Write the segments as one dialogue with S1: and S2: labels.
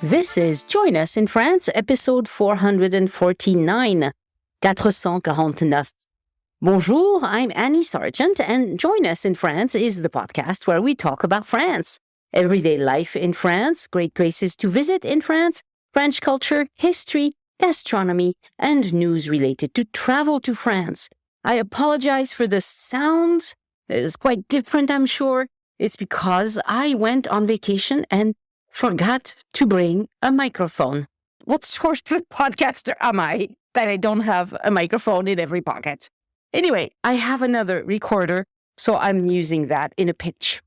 S1: This is Join Us in France, episode 449, 449. Bonjour, I'm Annie Sargent, and Join Us in France is the podcast where we talk about France, everyday life in France, great places to visit in France, French culture, history, gastronomy, and news related to travel to France. I apologize for the sound. It's quite different, I'm sure. It's because I went on vacation and forgot to bring a microphone. What sort of podcaster am I that I don't have a microphone in every pocket? Anyway, I have another recorder, so I'm using that in a pitch.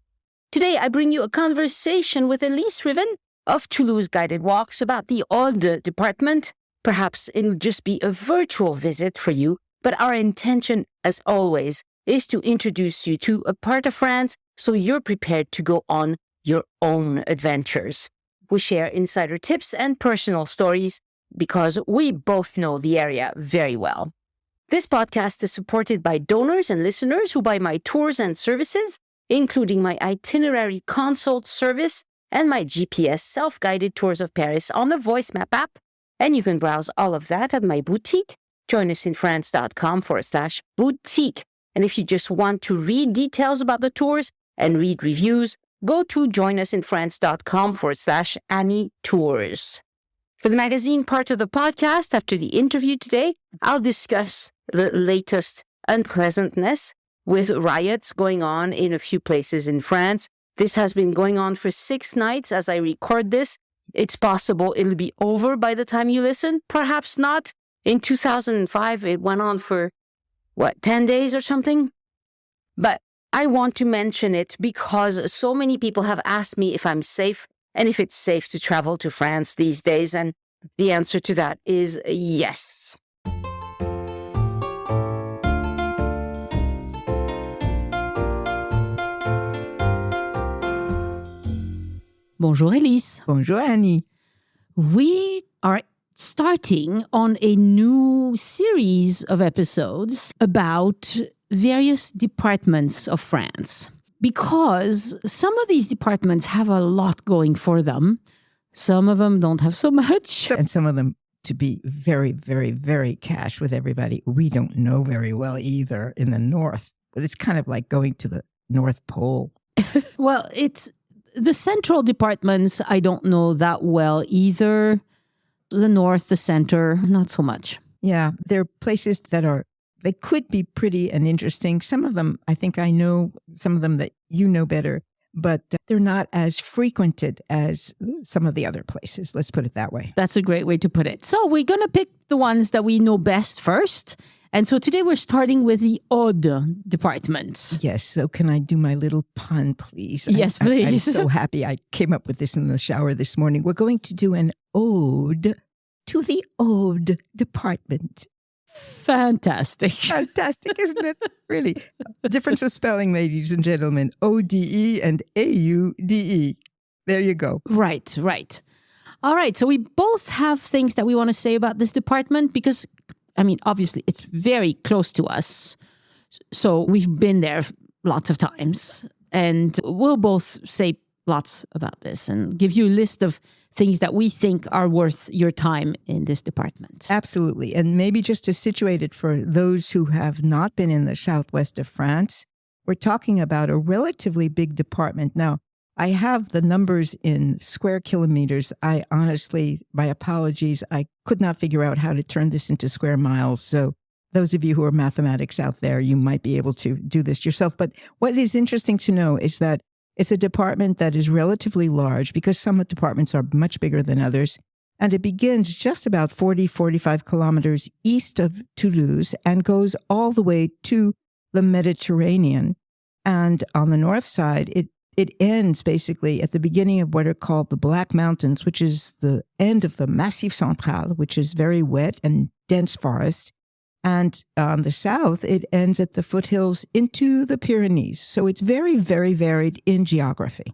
S1: Today, I bring you a conversation with Elise Riven of Toulouse Guided Walks about the Aude department. Perhaps it'll just be a virtual visit for you, but our intention, as always, is to introduce you to a part of France so you're prepared to go on your own adventures. We share insider tips and personal stories because we both know the area very well. This podcast is supported by donors and listeners who buy my tours and services, including my itinerary consult service and my GPS self-guided tours of Paris on the Voice Map app. And you can browse all of that at my boutique, joinusinfrance.com/boutique. And if you just want to read details about the tours and read reviews, go to joinusinfrance.com/Annie Tours. For the magazine part of the podcast, after the interview today, I'll discuss the latest unpleasantness with riots going on in a few places in France. This has been going on for 6 nights as I record this. It's possible it'll be over by the time you listen. Perhaps not. In 2005, it went on for, 10 days or something? But I want to mention it because so many people have asked me if I'm safe and if it's safe to travel to France these days, and the answer to that is yes. Bonjour, Elise.
S2: Bonjour, Annie.
S1: We are starting on a new series of episodes about various departments of France, because some of these departments have a lot going for them. Some of them don't have so much.
S2: And some of them, to be very, very, very cash with everybody, we don't know very well either in the north. But it's kind of like going to the North Pole.
S1: Well, it's the central departments I don't know that well either. The north, the center, not so much.
S2: Yeah, there are places that they could be pretty and interesting. Some of them, I think I know, some of them that you know better, but they're not as frequented as some of the other places. Let's put it that way.
S1: That's a great way to put it. So we're going to pick the ones that we know best first. And so today we're starting with the Aude department.
S2: Yes. So can I do my little pun, please?
S1: Yes, please.
S2: I'm so happy I came up with this in the shower this morning. We're going to do an ode to the Aude department.
S1: Fantastic.
S2: Fantastic, isn't it? Really. Difference of spelling, ladies and gentlemen. ODE and AUDE. There you go.
S1: Right. All right. So we both have things that we want to say about this department because, obviously it's very close to us. So we've been there lots of times and we'll both say lots about this and give you a list of things that we think are worth your time in this department.
S2: Absolutely. And maybe just to situate it for those who have not been in the southwest of France, we're talking about a relatively big department. Now, I have the numbers in square kilometers. I honestly, my apologies, I could not figure out how to turn this into square miles. So those of you who are mathematics out there, you might be able to do this yourself. But what is interesting to know is that it's a department that is relatively large because some departments are much bigger than others. And it begins just about 45 kilometers east of Toulouse and goes all the way to the Mediterranean. And on the north side, it ends basically at the beginning of what are called the Black Mountains, which is the end of the Massif Central, which is very wet and dense forest. And on the south, it ends at the foothills into the Pyrenees. So it's very, very varied in geography.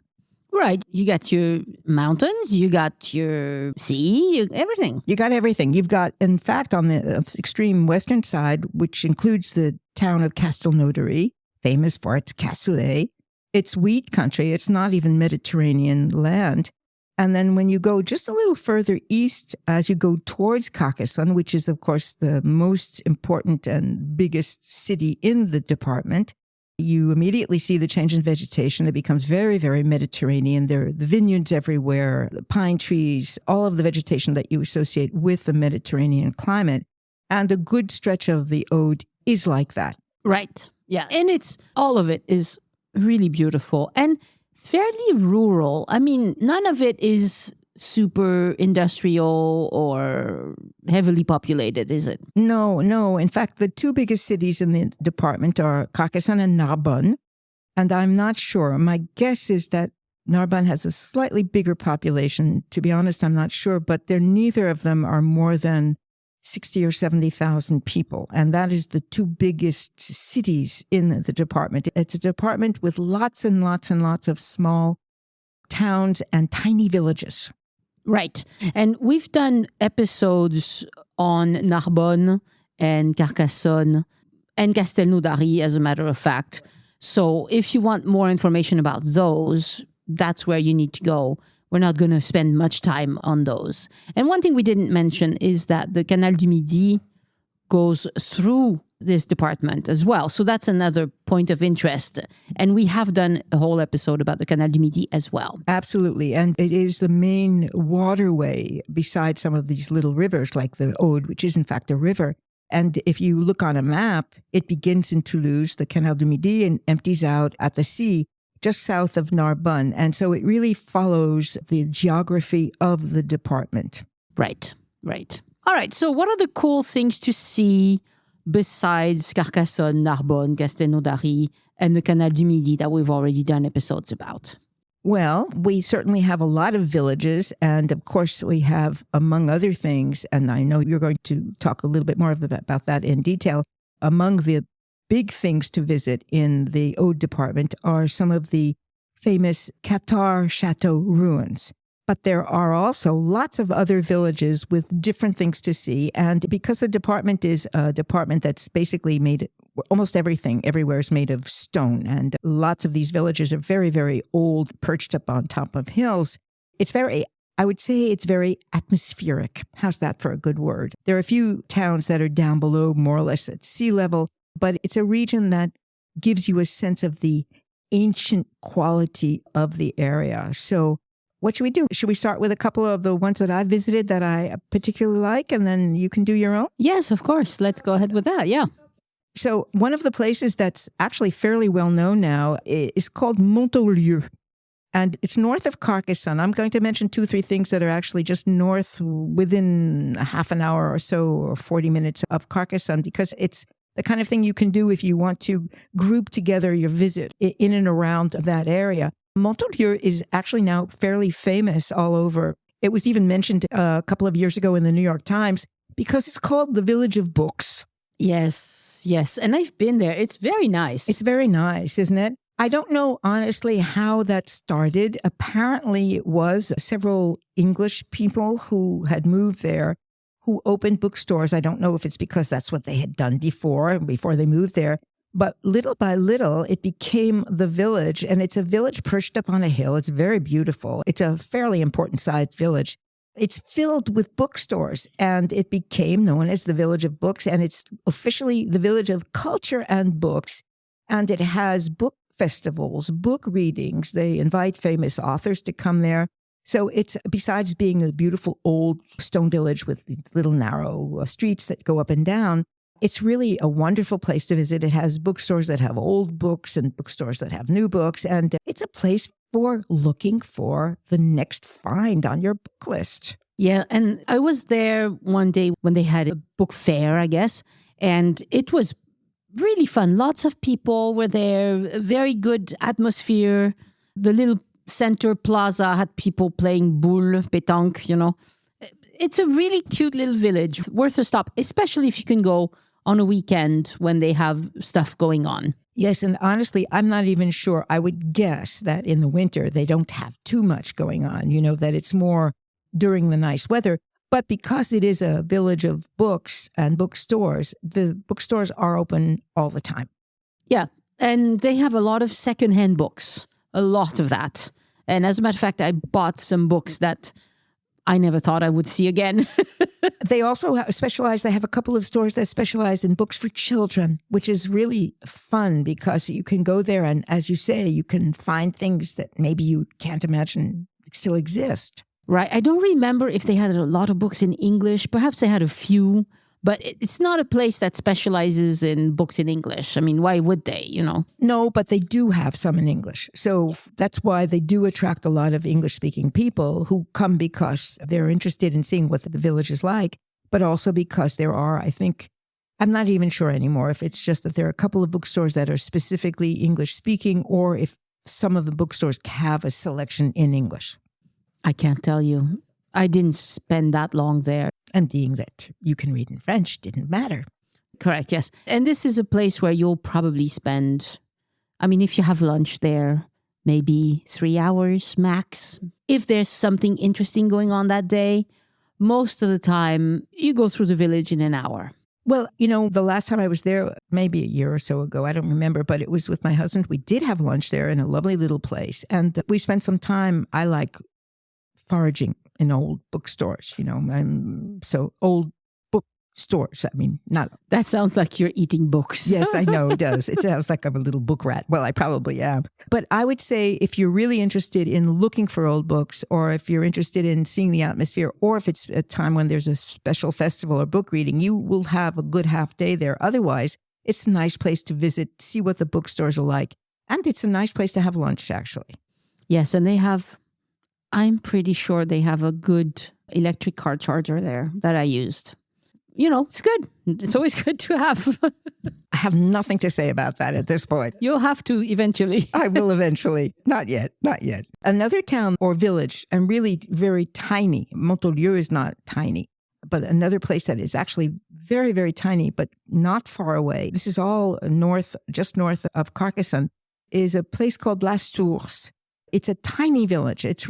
S1: Right. You got your mountains, you got your sea, everything.
S2: You got everything. You've got, in fact, on the extreme western side, which includes the town of Castelnaudary, famous for its cassoulet, it's wheat country. It's not even Mediterranean land. And then when you go just a little further east, as you go towards Carcassonne, which is, of course, the most important and biggest city in the department, you immediately see the change in vegetation. It becomes very, very Mediterranean. There are the vineyards everywhere, the pine trees, all of the vegetation that you associate with the Mediterranean climate. And a good stretch of the Aude is like that.
S1: Right. Yeah. And all of it is really beautiful and fairly rural. I mean, none of it is super industrial or heavily populated, is it?
S2: No. In fact, the two biggest cities in the department are Carcassonne and Narbonne. And I'm not sure. My guess is that Narbonne has a slightly bigger population. To be honest, I'm not sure, but neither of them are more than 60 or 70,000 people. And that is the two biggest cities in the department. It's a department with lots and lots and lots of small towns and tiny villages.
S1: Right. And we've done episodes on Narbonne and Carcassonne and Castelnaudary, as a matter of fact. So if you want more information about those, that's where you need to go. We're not going to spend much time on those. And one thing we didn't mention is that the Canal du Midi goes through this department as well. So that's another point of interest. And we have done a whole episode about the Canal du Midi as well.
S2: Absolutely. And it is the main waterway beside some of these little rivers like the Aude, which is in fact a river. And if you look on a map, it begins in Toulouse, the Canal du Midi, and empties out at the sea just south of Narbonne. And so it really follows the geography of the department.
S1: Right. All right. So what are the cool things to see besides Carcassonne, Narbonne, Castelnaudary, and the Canal du Midi that we've already done episodes about?
S2: Well, we certainly have a lot of villages. And of course, we have, among other things, and I know you're going to talk a little bit more about that in detail, among the big things to visit in the Aude department are some of the famous Cathar chateau ruins. But there are also lots of other villages with different things to see. And because the department is a department that's basically made, almost everything everywhere is made of stone. And lots of these villages are very, very old, perched up on top of hills. I would say it's very atmospheric. How's that for a good word? There are a few towns that are down below, more or less at sea level. But it's a region that gives you a sense of the ancient quality of the area. So what should we do? Should we start with a couple of the ones that I visited that I particularly like, and then you can do your own?
S1: Yes, of course. Let's go ahead with that. Yeah.
S2: So one of the places that's actually fairly well known now is called Montaulieu. And it's north of Carcassonne. I'm going to mention 2 or 3 things that are actually just north within a half an hour or so, or 40 minutes of Carcassonne, because it's the kind of thing you can do if you want to group together your visit in and around that area. Montaulieu is actually now fairly famous all over. It was even mentioned a couple of years ago in the New York Times because it's called the Village of Books.
S1: Yes. And I've been there. It's very nice.
S2: It's very nice, isn't it? I don't know, honestly, how that started. Apparently, it was several English people who had moved there who opened bookstores. I don't know if it's because that's what they had done before they moved there. But little by little, it became the village. And it's a village perched up on a hill. It's very beautiful. It's a fairly important sized village. It's filled with bookstores. And it became known as the Village of Books. And it's officially the Village of Culture and Books. And it has book festivals, book readings. They invite famous authors to come there. So it's, besides being a beautiful old stone village with these little narrow streets that go up and down, it's really a wonderful place to visit. It has bookstores that have old books and bookstores that have new books. And it's a place for looking for the next find on your book list.
S1: Yeah, and I was there one day when they had a book fair, I guess, and it was really fun. Lots of people were there, very good atmosphere. The little center plaza had people playing boule, pétanque, It's a really cute little village, worth a stop, especially if you can go on a weekend when they have stuff going on.
S2: Yes, and honestly, I'm not even sure. I would guess that in the winter, they don't have too much going on, that it's more during the nice weather. But because it is a village of books and bookstores, the bookstores are open all the time.
S1: Yeah, and they have a lot of secondhand books, a lot of that. And as a matter of fact, I bought some books that I never thought I would see again.
S2: They also specialize, they have a couple of stores that specialize in books for children, which is really fun because you can go there and, as you say, you can find things that maybe you can't imagine still exist.
S1: Right. I don't remember if they had a lot of books in English. Perhaps they had a few, but it's not a place that specializes in books in English. I mean, why would they,
S2: No, but they do have some in English. So that's why they do attract a lot of English-speaking people who come because they're interested in seeing what the village is like, but also because there are, I think, I'm not even sure anymore if it's just that there are a couple of bookstores that are specifically English-speaking or if some of the bookstores have a selection in English.
S1: I can't tell you. I didn't spend that long there.
S2: And being that you can read in French didn't matter.
S1: Correct, yes. And this is a place where you'll probably spend, if you have lunch there, maybe 3 hours max. If there's something interesting going on that day, most of the time you go through the village in an hour.
S2: Well, the last time I was there, maybe a year or so ago, I don't remember, but it was with my husband. We did have lunch there in a lovely little place. And we spent some time, I like foraging in old bookstores, so old bookstores. Not.
S1: That sounds like you're eating books.
S2: Yes, I know it does. It sounds like I'm a little book rat. Well, I probably am. But I would say if you're really interested in looking for old books, or if you're interested in seeing the atmosphere, or if it's a time when there's a special festival or book reading, you will have a good half day there. Otherwise, it's a nice place to visit, see what the bookstores are like. And it's a nice place to have lunch, actually.
S1: Yes, and I'm pretty sure they have a good electric car charger there that I used. It's good. It's always good to have.
S2: I have nothing to say about that at this point.
S1: You'll have to eventually.
S2: I will eventually. Not yet. Another town or village, and really very tiny. Montolieu is not tiny, but another place that is actually very, very tiny, but not far away. This is all just north of Carcassonne, is a place called Lastours. It's a tiny village. It's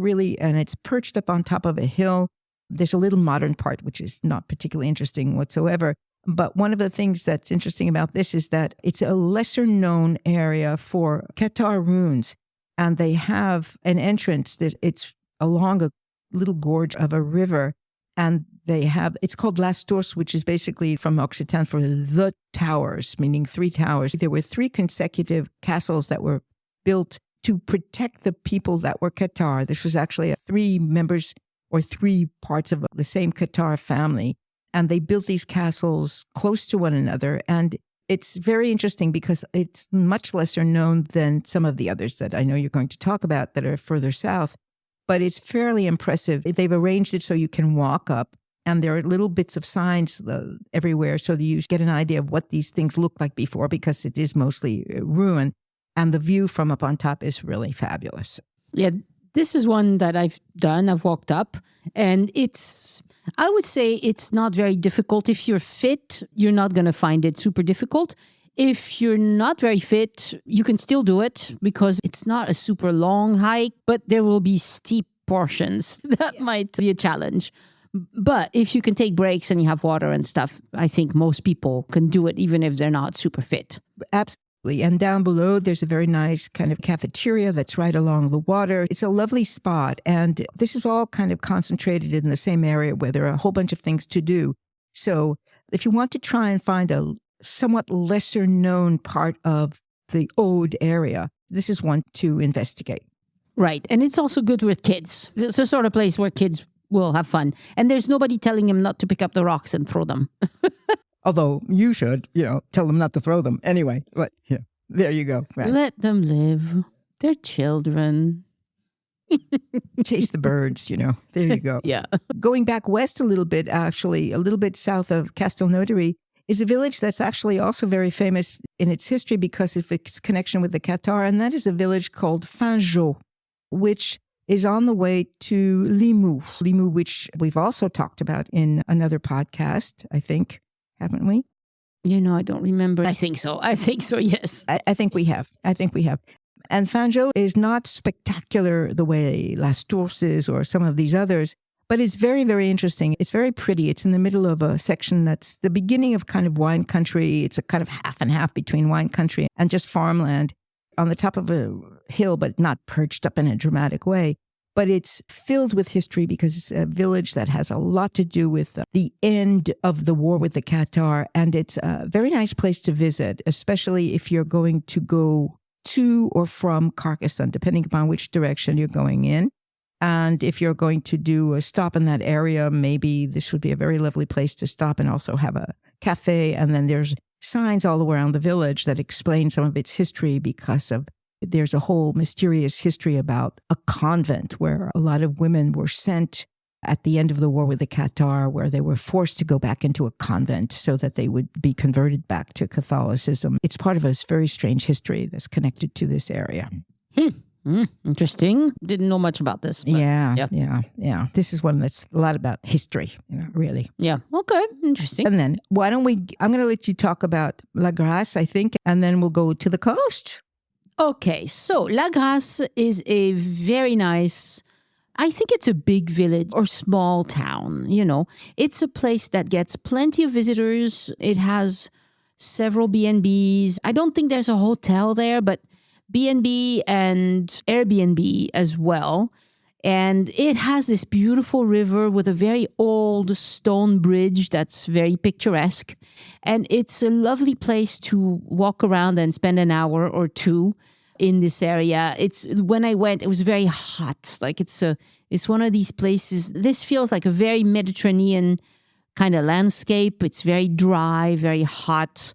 S2: perched up on top of a hill. There's a little modern part, which is not particularly interesting whatsoever. But one of the things that's interesting about this is that it's a lesser known area for Cathar runes. And they have an entrance that it's along a little gorge of a river. And it's called Lastours, which is basically from Occitanie for the towers, meaning 3 towers. There were 3 consecutive castles that were built to protect the people that were Cathar. This was actually 3 members or 3 parts of the same Cathar family. And they built these castles close to one another. And it's very interesting because it's much lesser known than some of the others that I know you're going to talk about that are further south. But it's fairly impressive. They've arranged it so you can walk up. And there are little bits of signs everywhere so that you get an idea of what these things looked like before, because it is mostly ruin. And the view from up on top is really fabulous.
S1: Yeah, this is one that I've done. I've walked up, and I would say it's not very difficult. If you're fit, you're not going to find it super difficult. If you're not very fit, you can still do it because it's not a super long hike, but there will be steep portions that might be a challenge. But if you can take breaks and you have water and stuff, I think most people can do it even if they're not super fit.
S2: Absolutely. And down below, there's a very nice kind of cafeteria that's right along the water. It's a lovely spot. And this is all kind of concentrated in the same area where there are a whole bunch of things to do. So if you want to try and find a somewhat lesser known part of the Aude area, this is one to investigate.
S1: Right. And it's also good with kids. It's a sort of place where kids will have fun. And there's nobody telling them not to pick up the rocks and throw them.
S2: Although you should, tell them not to throw them. Anyway, but yeah, there you go. Right.
S1: Let them live. They're children.
S2: Chase the birds, There you go.
S1: Yeah.
S2: Going back west a little bit, actually, a little bit south of Castelnaudary, is a village that's actually also very famous in its history because of its connection with the Cathar, and that is a village called Finjot, which is on the way to Limoux. Limoux, which we've also talked about in another podcast, I think. Haven't we?
S1: I don't remember. I think so, yes.
S2: I think we have. And Finjot is not spectacular the way Lastours is or some of these others, but it's very, very interesting. It's very pretty. It's in the middle of a section that's the beginning of kind of wine country. It's a kind of half and half between wine country and just farmland. on the top of a hill, but not perched up in a dramatic way. But it's filled with history because it's a village that has a lot to do with the end of the war with the Cathar. And it's a very nice place to visit, especially if you're going to go to or from Carcassonne, depending upon which direction you're going in. And if you're going to do a stop in that area, maybe this would be a very lovely place to stop and also have a cafe. And then there's signs all around the village that explain some of its history because of there's a whole mysterious history about a convent where a lot of women were sent at the end of the war with the Cathar, where they were forced to go back into a convent so that they would be converted back to Catholicism. It's part of a very strange history that's connected to this area.
S1: Interesting. Didn't know much about this.
S2: Yeah. This is one that's a lot about history, really.
S1: Yeah. Okay. Interesting.
S2: And then I'm going to let you talk about Lagrasse, I think, and then we'll go to the coast.
S1: Okay, so Lagrasse is a very nice, I think it's a big village or small town, It's a place that gets plenty of visitors. It has several B&Bs. I don't think there's a hotel there, but B&B and Airbnb as well. And it has this beautiful river with a very old stone bridge that's very picturesque. And it's a lovely place to walk around and spend an hour or two in this area. When I went, it was very hot. Like it's one of these places. This feels like a very Mediterranean kind of landscape. It's very dry, very hot,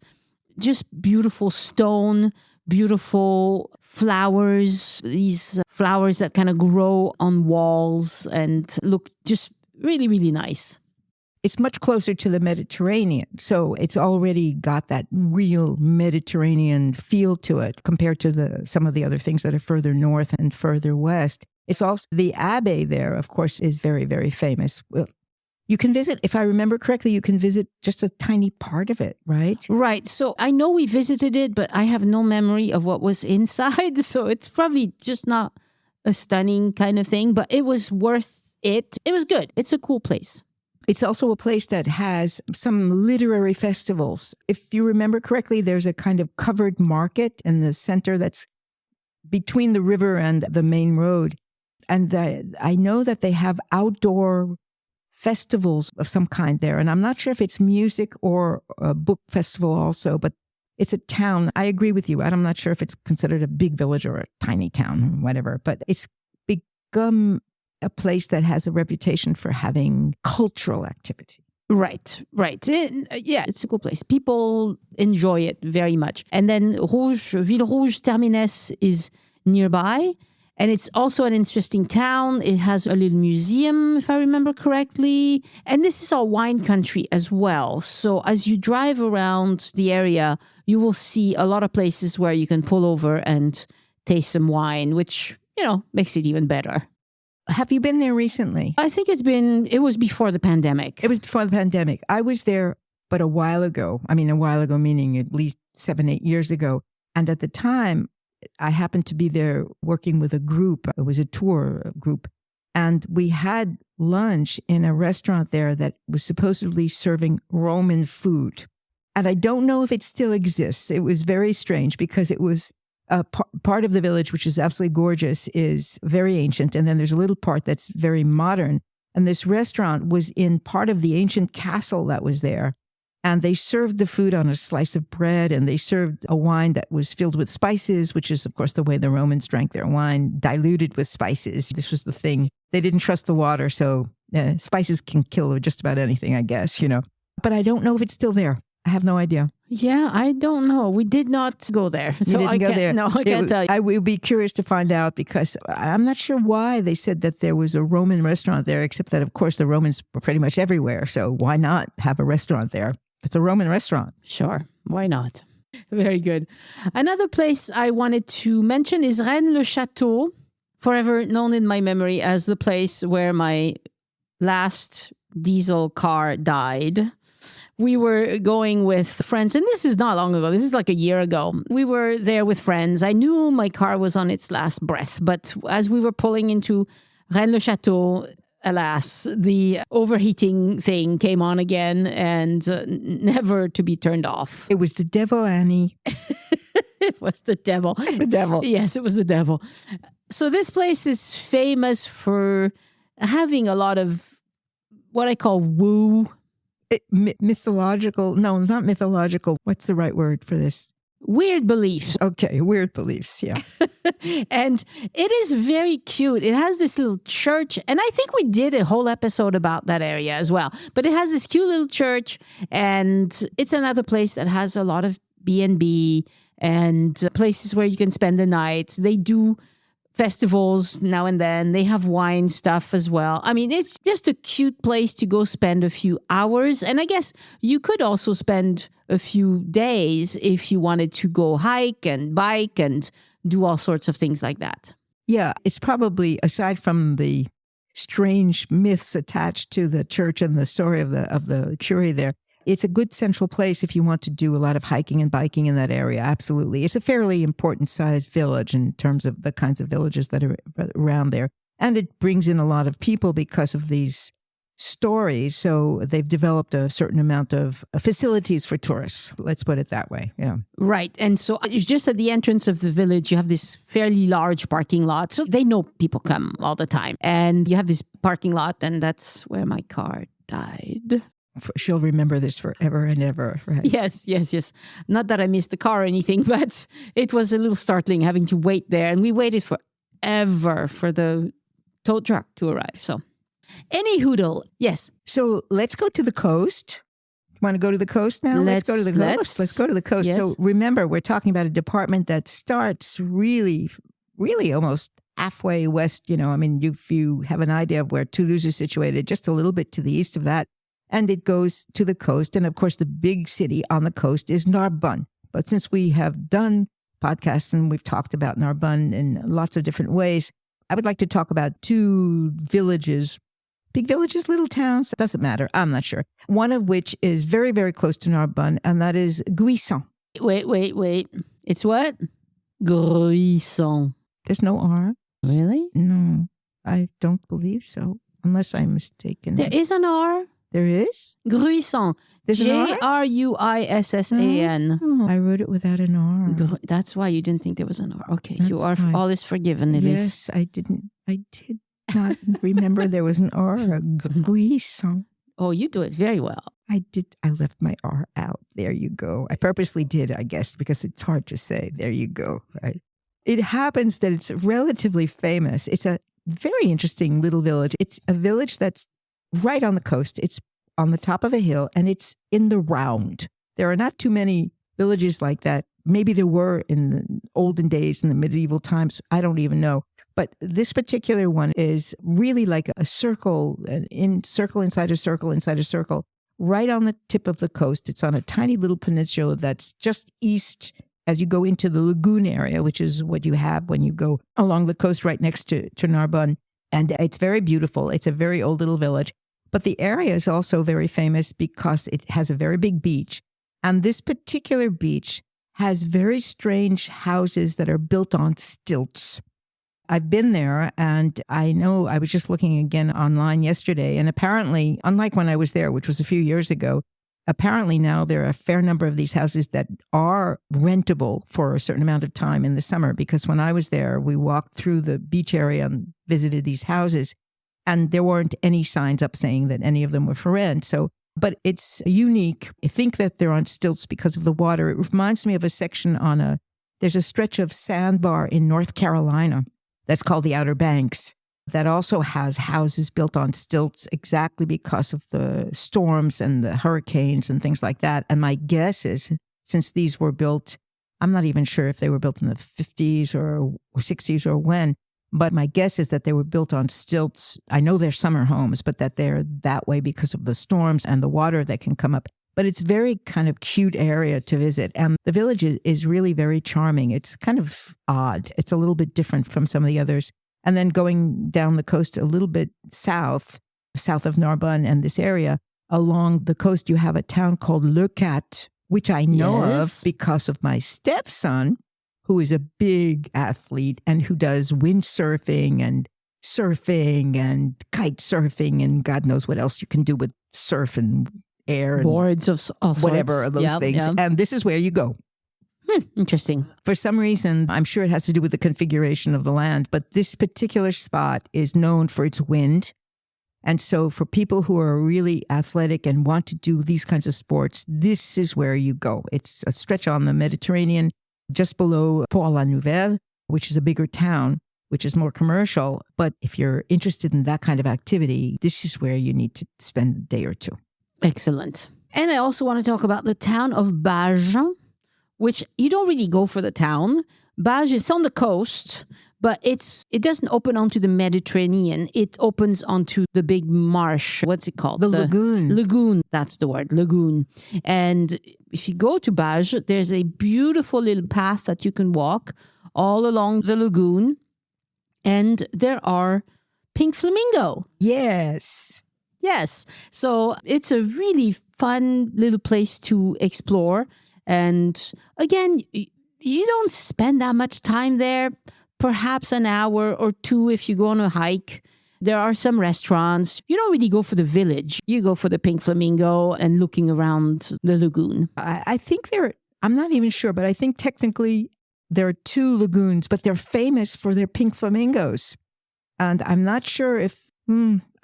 S1: just beautiful stone, beautiful flowers, these flowers that kind of grow on walls and look just really, really nice.
S2: It's much closer to the Mediterranean, so it's already got that real Mediterranean feel to it compared to some of the other things that are further north and further west. It's also the Abbey there, of course, is very, very famous. You can visit, if I remember correctly, you can visit just a tiny part of it, right?
S1: Right. So I know we visited it, but I have no memory of what was inside. So it's probably just not a stunning kind of thing, but it was worth it. It was good. It's a cool place.
S2: It's also a place that has some literary festivals. If you remember correctly, there's a kind of covered market in the center that's between the river and the main road. And I know that they have outdoor festivals of some kind there. And I'm not sure if it's music or a book festival also, but it's a town. I agree with you. I'm not sure if it's considered a big village or a tiny town, whatever, but it's become a place that has a reputation for having cultural activity.
S1: Right. Yeah, it's a cool place. People enjoy it very much. And then Ville Rouge Terminès is nearby. And it's also an interesting town. It has a little museum, if I remember correctly. And this is all wine country as well. So as you drive around the area, you will see a lot of places where you can pull over and taste some wine, which, makes it even better.
S2: Have you been there recently?
S1: I think it was before the pandemic.
S2: It was before the pandemic. I was there, but a while ago. I mean, a while ago, meaning at least 7-8 years ago. And at the time, I happened to be there working with a group. It was a tour group. And we had lunch in a restaurant there that was supposedly serving Roman food. And I don't know if it still exists. It was very strange because it was part of the village, which is absolutely gorgeous, is very ancient. And then there's a little part that's very modern. And this restaurant was in part of the ancient castle that was there. And they served the food on a slice of bread, and they served a wine that was filled with spices, which is, of course, the way the Romans drank their wine, diluted with spices. This was the thing. They didn't trust the water, so spices can kill just about anything, I guess, But I don't know if it's still there. I have no idea.
S1: Yeah, I don't know. We did not go there.
S2: So I can't go there.
S1: No, I can't tell you.
S2: I will be curious to find out because I'm not sure why they said that there was a Roman restaurant there, except that, of course, the Romans were pretty much everywhere. So why not have a restaurant there? It's a Roman restaurant.
S1: Sure. Why not? Very good. Another place I wanted to mention is Rennes-le-Château, forever known in my memory as the place where my last diesel car died. We were going with friends, and this is not long ago. This is like a year ago. We were there with friends. I knew my car was on its last breath, but as we were pulling into Rennes-le-Château, alas, the overheating thing came on again and never to be turned off.
S2: It was the devil, Annie.
S1: It was the devil.
S2: The devil.
S1: Yes, it was the devil. So this place is famous for having a lot of what I call woo.
S2: Mythological. No, not mythological. What's the right word for this?
S1: Weird beliefs.
S2: Okay, weird beliefs, yeah.
S1: And it is very cute. It has this little church, and I think we did a whole episode about that area as well. But it has this cute little church, and it's another place that has a lot of B&B and places where you can spend the night. They do festivals now and then. They have wine stuff as well. I mean, it's just a cute place to go spend a few hours. And I guess you could also spend a few days if you wanted to go hike and bike and do all sorts of things like that.
S2: Yeah, it's probably, aside from the strange myths attached to the church and the story of the curé there, it's a good central place if you want to do a lot of hiking and biking in that area. Absolutely. It's a fairly important sized village in terms of the kinds of villages that are around there. And it brings in a lot of people because of these stories. So they've developed a certain amount of facilities for tourists. Let's put it that way. Yeah.
S1: Right. And so it's just at the entrance of the village, you have this fairly large parking lot. So they know people come all the time. And you have this parking lot, and that's where my car died.
S2: She'll remember this forever and ever, right?
S1: Yes. Not that I missed the car or anything, but it was a little startling having to wait there. And we waited forever for the tow truck to arrive. So any hoodle, yes.
S2: So let's go to the coast. Want to go to the coast now? Let's go to the coast. Let's go to the coast. Yes. So remember, we're talking about a department that starts really, really almost halfway west. I mean, if you have an idea of where Toulouse is situated, just a little bit to the east of that. And it goes to the coast. And of course, the big city on the coast is Narbonne. But since we have done podcasts and we've talked about Narbonne in lots of different ways, I would like to talk about two villages, big villages, little towns. It doesn't matter. I'm not sure. One of which is very, very close to Narbonne, and that is Gruissan.
S1: Wait. It's what? Gruissan.
S2: There's no R.
S1: Really?
S2: No, I don't believe so, unless I'm mistaken.
S1: There is an R.
S2: There is?
S1: Gruissan.
S2: There's an R?
S1: Gruissan.
S2: Oh, I wrote it without an R.
S1: That's why you didn't think there was an R. Okay,
S2: That's
S1: you are
S2: fine.
S1: all is forgiven. It is.
S2: Yes, I did not remember there was an R. Gruissan.
S1: Oh, you do it very well.
S2: I did. I left my R out. There you go. I purposely did, I guess, because it's hard to say. There you go. Right. It happens that it's relatively famous. It's a very interesting little village. It's a village that's right on the coast. It's on the top of a hill, and it's in the round. There are not too many villages like that. Maybe there were in the olden days, in the medieval times. I don't even know. But this particular one is really like a circle, circle inside a circle inside a circle, right on the tip of the coast. It's on a tiny little peninsula that's just east as you go into the lagoon area, which is what you have when you go along the coast right next to Narbonne. And it's very beautiful. It's a very old little village. But the area is also very famous because it has a very big beach. And this particular beach has very strange houses that are built on stilts. I've been there, and I know I was just looking again online yesterday. And apparently, unlike when I was there, which was a few years ago, apparently now there are a fair number of these houses that are rentable for a certain amount of time in the summer. Because when I was there, we walked through the beach area and visited these houses. And there weren't any signs up saying that any of them were for rent. But it's unique. I think that they're on stilts because of the water. It reminds me of a section there's a stretch of sandbar in North Carolina that's called the Outer Banks that also has houses built on stilts exactly because of the storms and the hurricanes and things like that. And my guess is, since these were built, I'm not even sure if they were built in the 50s or 60s or when, but my guess is that they were built on stilts. I know they're summer homes, but that they're that way because of the storms and the water that can come up. But it's very kind of cute area to visit. And the village is really very charming. It's kind of odd. It's a little bit different from some of the others. And then going down the coast a little bit south of Narbonne and this area, along the coast, you have a town called Lagrasse, which I know of because of my stepson, who is a big athlete and who does windsurfing and surfing and kite surfing and God knows what else you can do with surf and air and
S1: boards of all
S2: whatever
S1: sorts.
S2: of those things.
S1: Yep.
S2: And this is where you go.
S1: Interesting.
S2: For some reason, I'm sure it has to do with the configuration of the land, but this particular spot is known for its wind. And so for people who are really athletic and want to do these kinds of sports, this is where you go. It's a stretch on the Mediterranean, just below Port-la-Nouvelle, which is a bigger town, which is more commercial. But if you're interested in that kind of activity, this is where you need to spend a day or two.
S1: Excellent. And I also want to talk about the town of Bages, which you don't really go for the town. Bages is on the coast, but it doesn't open onto the Mediterranean. It opens onto the big marsh. What's it called?
S2: The lagoon.
S1: Lagoon. That's the word, lagoon. And if you go to Bages, there's a beautiful little path that you can walk all along the lagoon. And there are pink flamingo.
S2: Yes.
S1: Yes. So it's a really fun little place to explore. And again, you don't spend that much time there, perhaps an hour or two if you go on a hike. There are some restaurants. You don't really go for the village. You go for the pink flamingo and looking around the lagoon.
S2: I think I'm not even sure, but I think technically there are 2 lagoons, but they're famous for their pink flamingos. And I'm not sure if,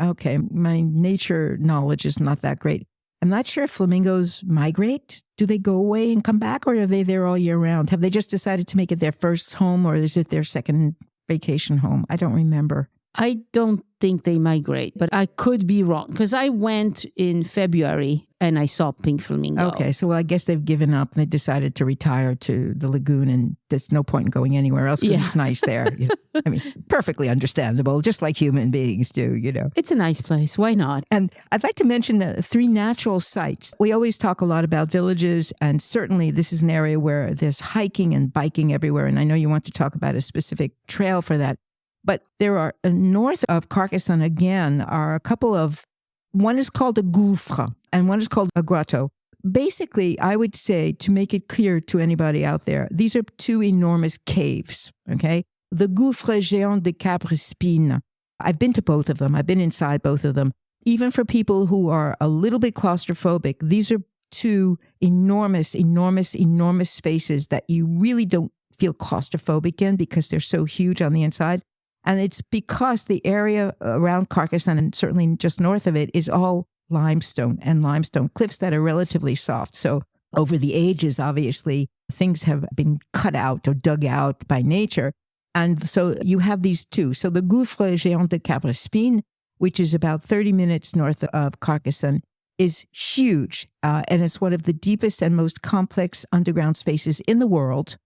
S2: okay, my nature knowledge is not that great. I'm not sure if flamingos migrate. Do they go away and come back, or are they there all year round? Have they just decided to make it their first home, or is it their second vacation home? I don't remember.
S1: I don't think they migrate, but I could be wrong because I went in February and I saw pink flamingo.
S2: Okay, so I guess they've given up. They decided to retire to the lagoon, and there's no point in going anywhere else because it's nice there. I mean, perfectly understandable, just like human beings do,
S1: It's a nice place. Why not?
S2: And I'd like to mention the 3 natural sites. We always talk a lot about villages, and certainly this is an area where there's hiking and biking everywhere. And I know you want to talk about a specific trail for that. But there are, north of Carcassonne again, are a couple of, one is called a gouffre and one is called a grotto. Basically, I would say, to make it clear to anybody out there, these are 2 enormous caves, okay? The gouffre géant de Cabrespine. I've been to both of them. I've been inside both of them. Even for people who are a little bit claustrophobic, these are 2 enormous, enormous, enormous spaces that you really don't feel claustrophobic in because they're so huge on the inside. And it's because the area around Carcassonne, and certainly just north of it, is all limestone and limestone cliffs that are relatively soft. So over the ages, obviously, things have been cut out or dug out by nature. And so you have these 2. So the Gouffre Géant de Cabrespine, which is about 30 minutes north of Carcassonne, is huge. And it's one of the deepest and most complex underground spaces in the world.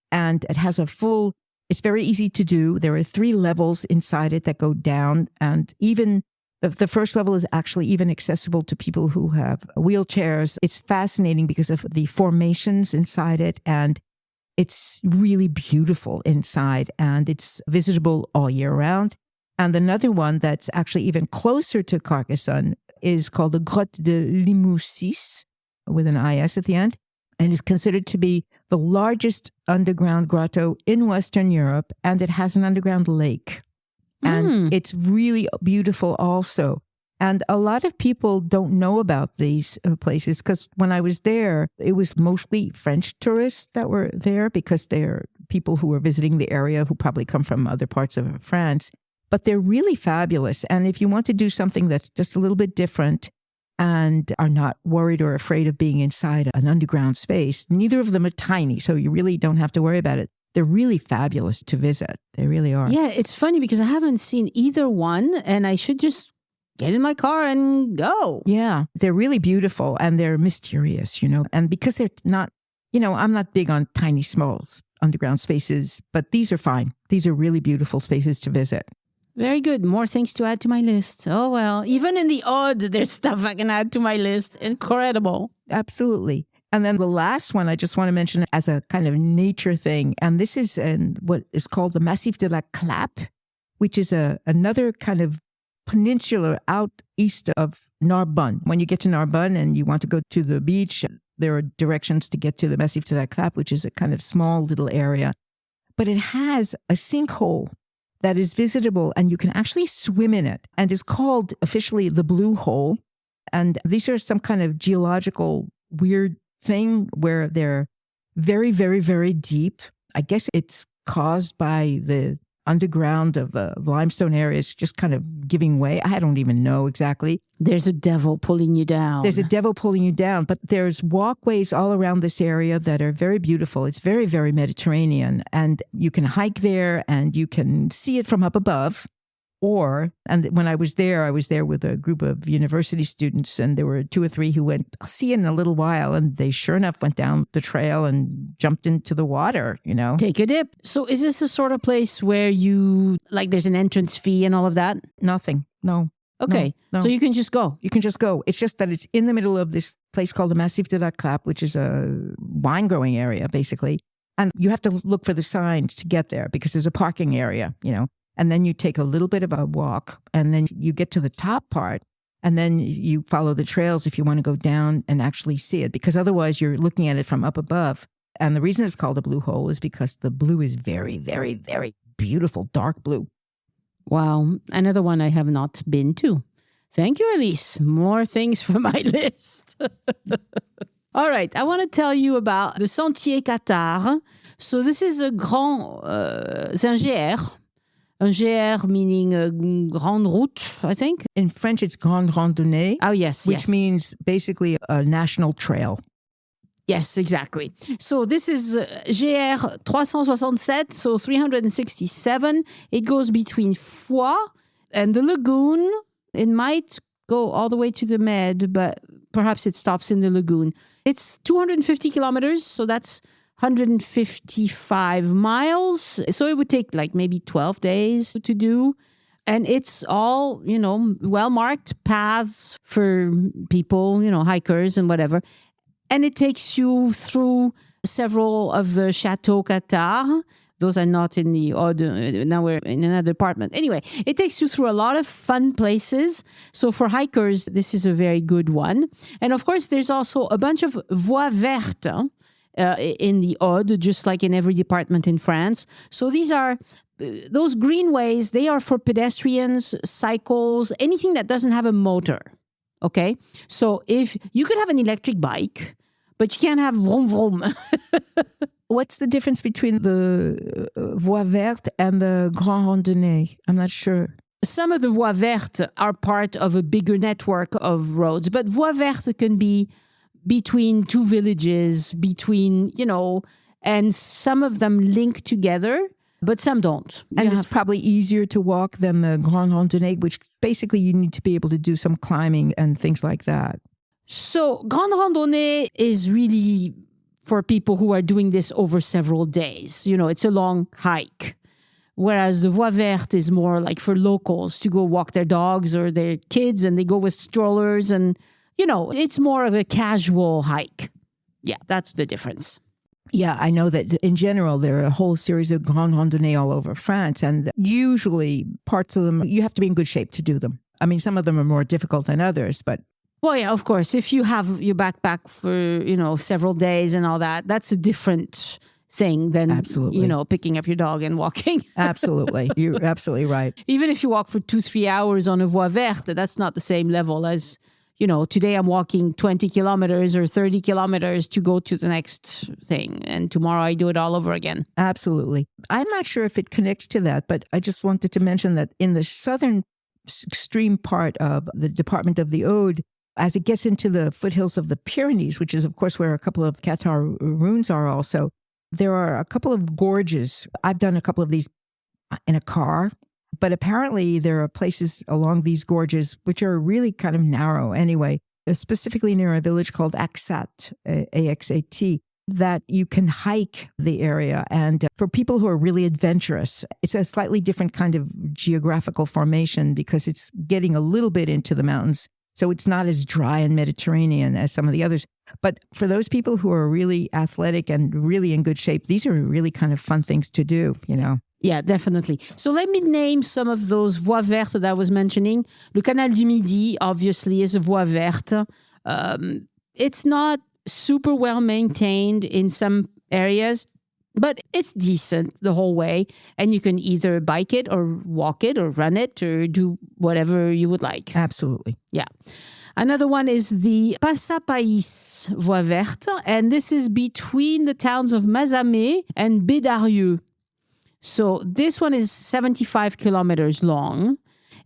S2: And it has it's very easy to do. There are 3 levels inside it that go down. And even the first level is actually even accessible to people who have wheelchairs. It's fascinating because of the formations inside it. And it's really beautiful inside. And it's visitable all year round. And another one that's actually even closer to Carcassonne is called the Grotte de Limoussis, with an IS at the end, and is considered to be the largest underground grotto in Western Europe, and it has an underground lake. And it's really beautiful also. And a lot of people don't know about these places because when I was there, it was mostly French tourists that were there because they're people who were visiting the area who probably come from other parts of France. But they're really fabulous. And if you want to do something that's just a little bit different and are not worried or afraid of being inside an underground space, neither of them are tiny, so you really don't have to worry about it. They're really fabulous to visit. They really are.
S1: Yeah, it's funny because I haven't seen either one, and I should just get in my car and go.
S2: Yeah, they're really beautiful and they're mysterious, and because they're not, I'm not big on tiny, small underground spaces, but these are fine. These are really beautiful spaces to visit.
S1: Very good. More things to add to my list. Oh, well, even in the Aude, there's stuff I can add to my list. Incredible.
S2: Absolutely. And then the last one I just want to mention as a kind of nature thing, and this is in what is called the Massif de la Clappe, which is another kind of peninsula out east of Narbonne. When you get to Narbonne and you want to go to the beach, there are directions to get to the Massif de la Clappe, which is a kind of small little area. But it has a sinkhole that is visitable and you can actually swim in it and is called officially the Blue Hole. And these are some kind of geological weird thing where they're very, very, very deep. I guess it's caused by the underground of the limestone areas just kind of giving way. I don't even know exactly.
S1: There's a devil pulling you down.
S2: There's a devil pulling you down, but there's walkways all around this area that are very beautiful. It's very, very Mediterranean, and you can hike there and you can see it from up above. And when I was there with a group of university students, and there were 2 or 3 who went, I'll see you in a little while. And they sure enough went down the trail and jumped into the water,
S1: Take a dip. So is this the sort of place where there's an entrance fee and all of that?
S2: Nothing. No.
S1: Okay.
S2: No.
S1: So you can just go.
S2: You can just go. It's just that it's in the middle of this place called the Massif de la Clappe, which is a wine growing area, basically. And you have to look for the signs to get there because there's a parking area, And then you take a little bit of a walk, and then you get to the top part, and then you follow the trails if you want to go down and actually see it, because otherwise you're looking at it from up above. And the reason it's called a blue hole is because the blue is very, very, very beautiful, dark blue.
S1: Wow. Another one I have not been to. Thank you, Elise. More things from my list. All right. I want to tell you about the Sentier Cathar. So this is a c'est un GR. Un GR meaning a grande route, I think.
S2: In French, it's grande randonnée.
S1: Oh, yes.
S2: Which means basically a national trail.
S1: Yes, exactly. So this is GR 367, so 367. It goes between Foix and the lagoon. It might go all the way to the Med, but perhaps it stops in the lagoon. It's 250 kilometers, so that's 155 miles. So it would take maybe 12 days to do. And it's all, well-marked paths for people, hikers and whatever. And it takes you through several of the Chateau Cathar. Those are not in the Aude. Now we're in another department. Anyway, it takes you through a lot of fun places. So for hikers, this is a very good one. And of course, there's also a bunch of voies vertes in the Aude, just like in every department in France. So these are those greenways. They are for pedestrians, cycles, anything that doesn't have a motor. Okay? So if you could have an electric bike, but you can't have vroom vroom.
S2: What's the difference between the voies vertes and the grand randonnée? I'm not sure.
S1: Some of the voies vertes are part of a bigger network of roads, but voies vertes can be between 2 villages, and some of them link together, but some don't.
S2: And it's probably easier to walk than the grand randonnée, which basically you need to be able to do some climbing and things like that.
S1: So grande randonnée is really for people who are doing this over several days. It's a long hike. Whereas the voie verte is more like for locals to go walk their dogs or their kids, and they go with strollers, and, it's more of a casual hike. Yeah, that's the difference.
S2: Yeah, I know that in general, there are a whole series of grand randonnées all over France, and usually parts of them, you have to be in good shape to do them. I mean, some of them are more difficult than others, but...
S1: Well, yeah, of course. If you have your backpack for, several days and all that, that's a different thing than,
S2: absolutely,
S1: picking up your dog and walking.
S2: Absolutely. You're absolutely right.
S1: Even if you walk for 2-3 hours on a voie verte, that's not the same level as, today I'm walking 20 kilometers or 30 kilometers to go to the next thing. And tomorrow I do it all over again.
S2: Absolutely. I'm not sure if it connects to that, but I just wanted to mention that in the southern extreme part of the department of the Aude, as it gets into the foothills of the Pyrenees, which is, of course, where a couple of Cathar ruins are also, there are a couple of gorges. I've done a couple of these in a car, but apparently there are places along these gorges which are really kind of narrow anyway, specifically near a village called Axat, A-X-A-T, that you can hike the area. And for people who are really adventurous, it's a slightly different kind of geographical formation because it's getting a little bit into the mountains. So it's not as dry and Mediterranean as some of the others. But for those people who are really athletic and really in good shape, these are really kind of fun things to do,
S1: Yeah, definitely. So let me name some of those voies vertes that I was mentioning. Le Canal du Midi, obviously, is a voie verte. It's not super well maintained in some areas, but it's decent the whole way. And you can either bike it or walk it or run it or do whatever you would like.
S2: Absolutely.
S1: Yeah. Another one is the Passapais Voie Verte, and this is between the towns of Mazamet and Bédarieux. So this one is 75 kilometers long,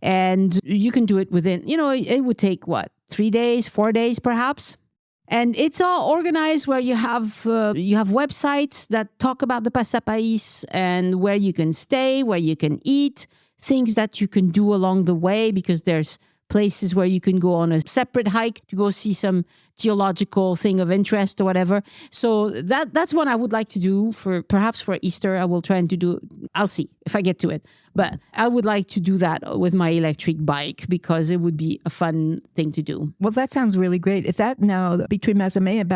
S1: and you can do it within, it would take 3 days, 4 days perhaps. And it's all organized where you have websites that talk about the Passapais and where you can stay, where you can eat, things that you can do along the way, because there's places where you can go on a separate hike to go see some geological thing of interest or whatever. So that's one I would like to do perhaps for Easter. I will try and I'll see if I get to it. But I would like to do that with my electric bike because it would be a fun thing to do.
S2: Well, that sounds really great. Is that now between Mazamet and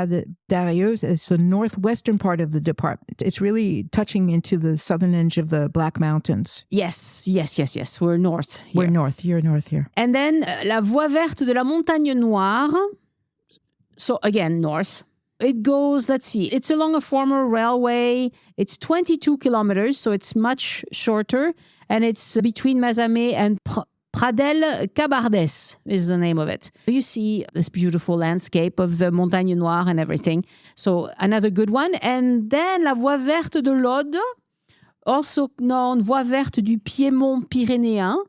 S2: Bédarieux? It's the northwestern part of the department. It's really touching into the southern edge of the Black Mountains.
S1: Yes. We're north here.
S2: We're north. You're north here.
S1: And then la Voie Verte de la Montagne Noire. So again, north. It goes, let's see, it's along a former railway. It's 22 kilometers, so it's much shorter. And it's between Mazamet and Pradelles-Cabardes is the name of it. You see this beautiful landscape of the Montagne Noire and everything. So another good one. And then la Voie Verte de l'Aude, also known Voie Verte du Piémont Pyrénéen.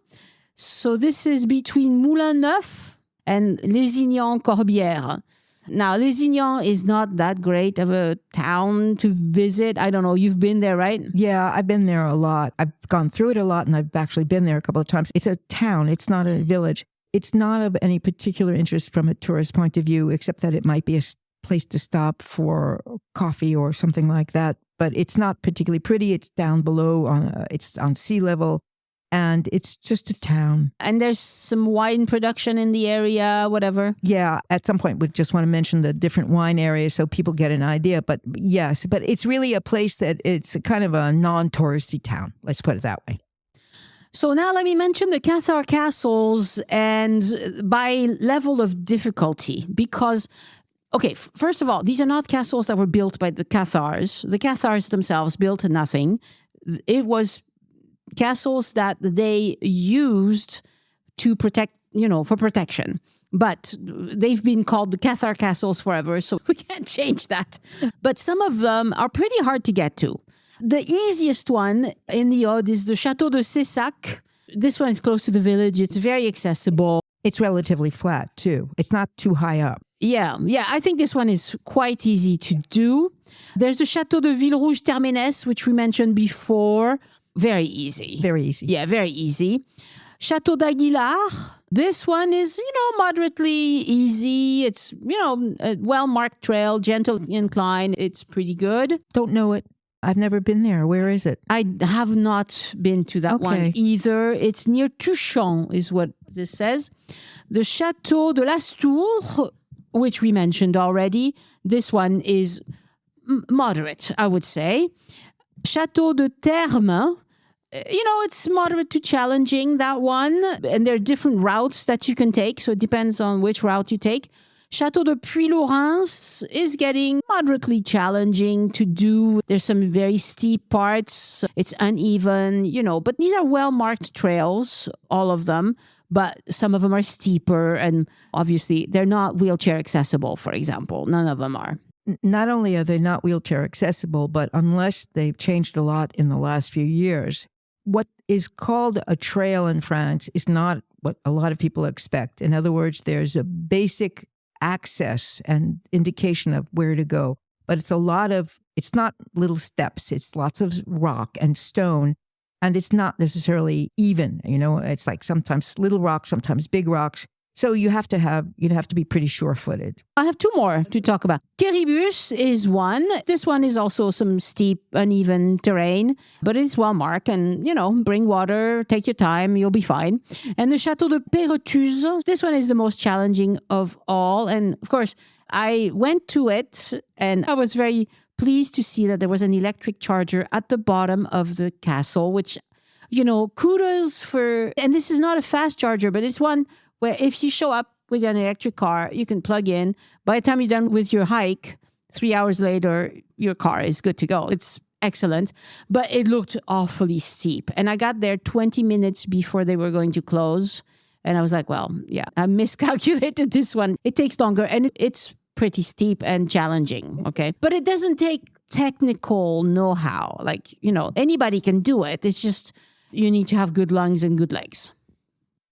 S1: So this is between Moulin-Neuf and Lézignan-Corbière. Now, Lézignan is not that great of a town to visit. I don't know. You've been there, right?
S2: Yeah, I've been there a lot. I've gone through it a lot, and I've actually been there a couple of times. It's a town. It's not a village. It's not of any particular interest from a tourist point of view, except that it might be a place to stop for coffee or something like that. But it's not particularly pretty. It's down below. It's on sea level. And it's just a town.
S1: And there's some wine production in the area, whatever.
S2: Yeah, at some point we just want to mention the different wine areas so people get an idea. But yes, but it's really a place that it's kind of a non-touristy town. Let's put it that way.
S1: So now let me mention the Cathar Castles and by level of difficulty. Because, okay, first of all, these are not castles that were built by the Cathars. The Cathars themselves built nothing. It was castles that they used to protect, for protection. But they've been called the Cathar Castles forever, so we can't change that. But some of them are pretty hard to get to. The easiest one in the Aude is the Château de Cessac. This one is close to the village. It's very accessible.
S2: It's relatively flat, too. It's not too high up.
S1: Yeah. I think this one is quite easy to do. There's the Château de Villerouge-Termenès, which we mentioned before. Very easy.
S2: Very easy.
S1: Yeah, very easy. Château d'Aguilar. This one is, moderately easy. It's, a well-marked trail, gentle incline. It's pretty good.
S2: Don't know it. I've never been there. Where is it?
S1: I have not been to that one either. It's near Tuchon is what this says. The Château de Lastours, which we mentioned already. This one is moderate, I would say. Château de Termes, it's moderate to challenging, that one. And there are different routes that you can take, so it depends on which route you take. Château de Puy-Laurens is getting moderately challenging to do. There's some very steep parts. It's uneven, but these are well-marked trails, all of them. But some of them are steeper, and obviously they're not wheelchair accessible, for example. None of them are.
S2: Not only are they not wheelchair accessible, but unless they've changed a lot in the last few years, what is called a trail in France is not what a lot of people expect. In other words, there's a basic access and indication of where to go, but it's not little steps. It's lots of rock and stone, and it's not necessarily even, it's like sometimes little rocks, sometimes big rocks. So you'd have to be pretty sure-footed.
S1: I have two more to talk about. Quéribus is one. This one is also some steep, uneven terrain, but it's well-marked and, bring water, take your time, you'll be fine. And the Château de Perched, this one is the most challenging of all. And of course, I went to it and I was very pleased to see that there was an electric charger at the bottom of the castle, which, kudos for, and this is not a fast charger, but it's one where if you show up with an electric car, you can plug in. By the time you're done with your hike, 3 hours later, your car is good to go. It's excellent, but it looked awfully steep. And I got there 20 minutes before they were going to close. And I was like, well, yeah, I miscalculated this one. It takes longer and it's pretty steep and challenging. Okay. But it doesn't take technical know-how. Like, anybody can do it. It's just you need to have good lungs and good legs.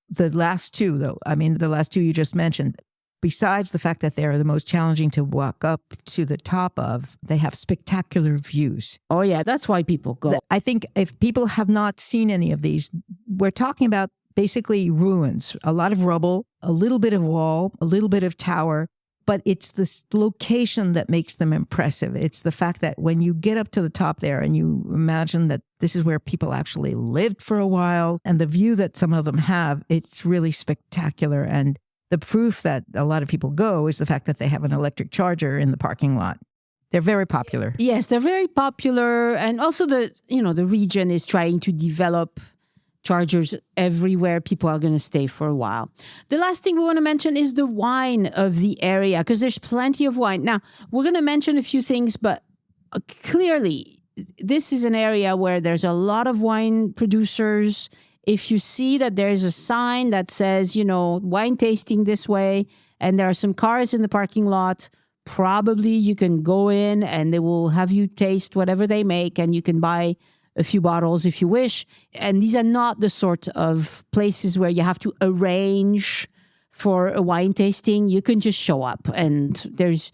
S2: The last two, though, the last two you just mentioned, besides the fact that they are the most challenging to walk up to the top of, they have spectacular views.
S1: Oh, yeah, that's why people go.
S2: I think if people have not seen any of these, we're talking about basically ruins, a lot of rubble, a little bit of wall, a little bit of tower, but it's this location that makes them impressive. It's the fact that when you get up to the top there and you imagine that this is where people actually lived for a while and the view that some of them have, it's really spectacular. And the proof that a lot of people go is the fact that they have an electric charger in the parking lot. They're very popular.
S1: Yes, they're very popular. And also the region is trying to develop chargers everywhere. People are going to stay for a while. The last thing we want to mention is the wine of the area, because there's plenty of wine. Now, we're going to mention a few things, but clearly, this is an area where there's a lot of wine producers. If you see that there's a sign that says, wine tasting this way, and there are some cars in the parking lot, probably you can go in and they will have you taste whatever they make, and you can buy a few bottles if you wish. And these are not the sort of places where you have to arrange for a wine tasting. You can just show up, and there's,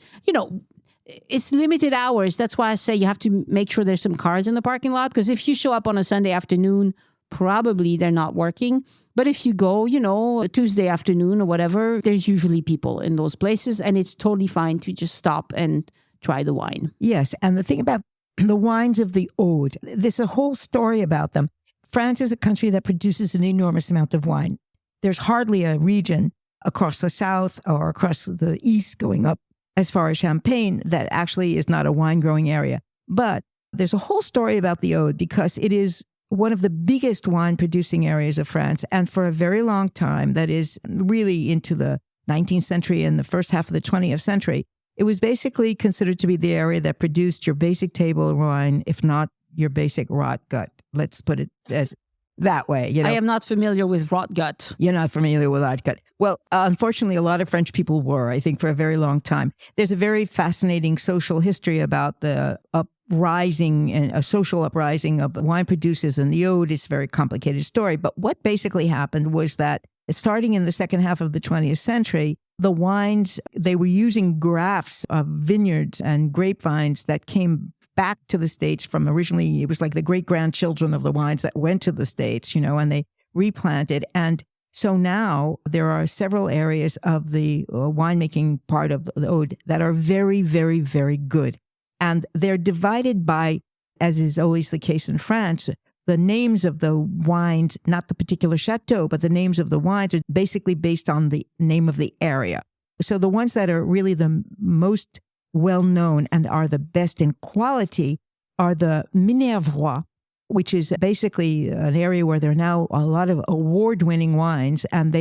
S1: it's limited hours. That's why I say you have to make sure there's some cars in the parking lot, because if you show up on a Sunday afternoon, probably they're not working. But if you go, a Tuesday afternoon or whatever, there's usually people in those places, and it's totally fine to just stop and try the wine.
S2: Yes. And the thing about the wines of the Aude, there's a whole story about them. France is a country that produces an enormous amount of wine. There's hardly a region across the south or across the east going up as far as Champagne that actually is not a wine growing area. But there's a whole story about the Aude because it is one of the biggest wine producing areas of France. And for a very long time, that is really into the 19th century and the first half of the 20th century, it was basically considered to be the area that produced your basic table wine, if not your basic rot gut. Let's put it as that way.
S1: I am not familiar with rot gut.
S2: You're not familiar with rot gut. Well, unfortunately, a lot of French people were, I think, for a very long time. There's a very fascinating social history about the uprising and a social uprising of wine producers in the Aude. It's a very complicated story. But what basically happened was that starting in the second half of the 20th century, the wines, they were using grafts of vineyards and grapevines that came back to the States from originally, it was like the great-grandchildren of the wines that went to the States, and they replanted. And so now there are several areas of the winemaking part of the Aude that are very, very, very good. And they're divided by, as is always the case in France, the names of the wines, not the particular chateau, but the names of the wines are basically based on the name of the area. So the ones that are really the most well-known and are the best in quality are the Minervois, which is basically an area where there are now a lot of award-winning wines. And